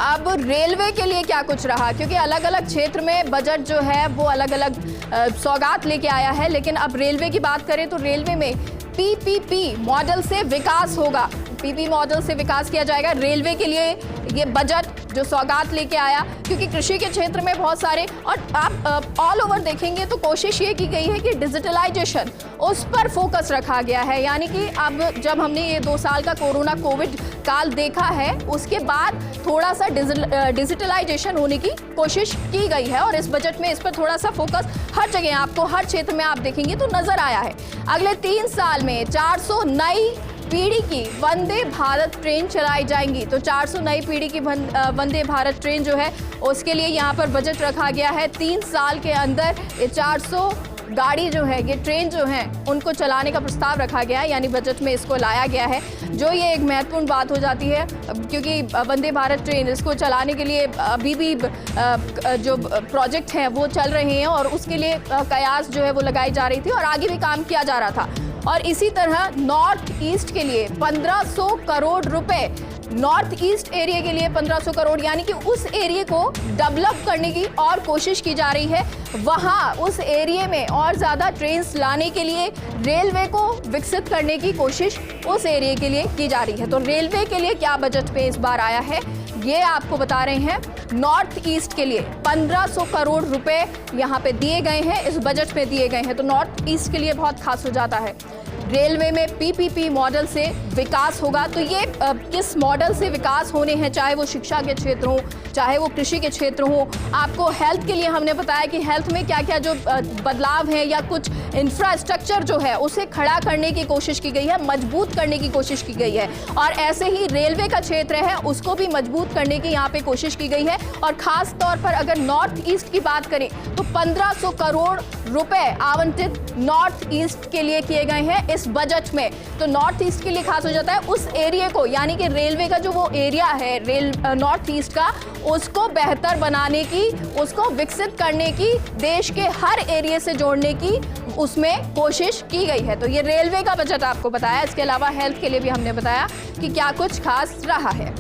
अब रेलवे के लिए क्या कुछ रहा, क्योंकि अलग अलग क्षेत्र में बजट जो है वो अलग अलग सौगात लेके आया है। लेकिन अब रेलवे की बात करें तो रेलवे में पीपीपी मॉडल से विकास होगा। पीपी मॉडल से विकास किया जाएगा। रेलवे के लिए ये बजट जो सौगात लेके आया, क्योंकि कृषि के क्षेत्र में बहुत सारे, और आप ऑल ओवर देखेंगे तो कोशिश ये की गई है कि डिजिटलाइजेशन उस पर फोकस रखा गया है। यानी कि अब जब हमने ये 2 साल का कोरोना कोविड काल देखा है, उसके बाद थोड़ा सा डिजिटलाइजेशन होने की कोशिश की गई है और इस बजट में इस पर थोड़ा सा फोकस हर जगह आपको, हर क्षेत्र में आप देखेंगे तो नजर आया है। अगले 3 साल में 400 नई पीढ़ी की वंदे भारत ट्रेन चलाई जाएंगी। तो 400 नई पीढ़ी की वंदे भारत ट्रेन जो है उसके लिए यहाँ पर बजट रखा गया है। 3 साल के अंदर ये 400 गाड़ी जो है, ये ट्रेन जो है, उनको चलाने का प्रस्ताव रखा गया है, यानी बजट में इसको लाया गया है। जो ये एक महत्वपूर्ण बात हो जाती है, क्योंकि वंदे भारत ट्रेन इसको चलाने के लिए अभी भी जो प्रोजेक्ट हैं वो चल रहे हैं और उसके लिए कयास जो है वो लगाई जा रही थी और आगे भी काम किया जा रहा था। और इसी तरह नॉर्थ ईस्ट के लिए 1500 करोड़ रुपए, नॉर्थ ईस्ट एरिया के लिए 1500 करोड़, यानी कि उस एरिया को डेवलप करने की और कोशिश की जा रही है। वहां उस एरिया में और ज़्यादा ट्रेन्स लाने के लिए रेलवे को विकसित करने की कोशिश उस एरिया के लिए की जा रही है। तो रेलवे के लिए क्या बजट पे इस बार आया है ये आपको बता रहे हैं। नॉर्थ ईस्ट के लिए 1500 करोड़ रुपए यहाँ पे दिए गए हैं, इस बजट में दिए गए हैं। तो नॉर्थ ईस्ट के लिए बहुत खास हो जाता है। रेलवे में पीपीपी मॉडल से विकास होगा। तो ये किस मॉडल से विकास होने हैं, चाहे वो शिक्षा के क्षेत्र हो, चाहे वो कृषि के क्षेत्र हो। आपको हेल्थ के लिए हमने बताया कि हेल्थ में क्या क्या जो बदलाव है या कुछ इंफ्रास्ट्रक्चर जो है उसे खड़ा करने की कोशिश की गई है, मजबूत करने की कोशिश की गई है। और ऐसे ही रेलवे का क्षेत्र है उसको भी मजबूत करने की यहाँ पे कोशिश की गई है। और खास तौर पर अगर नॉर्थ ईस्ट की बात करें तो 1500 करोड़ रुपए आवंटित नॉर्थ ईस्ट के लिए किए गए हैं इस बजट में। तो नॉर्थ ईस्ट के लिए खास हो जाता है उस एरिया को, यानी कि रेलवे का जो वो एरिया है नॉर्थ ईस्ट का, उसको बेहतर बनाने की, उसको विकसित करने की, देश के हर एरिया से जोड़ने की उसमें कोशिश की गई है। तो ये रेलवे का बजट आपको बताया। इसके अलावा हेल्थ के लिए भी हमने बताया कि क्या कुछ खास रहा है।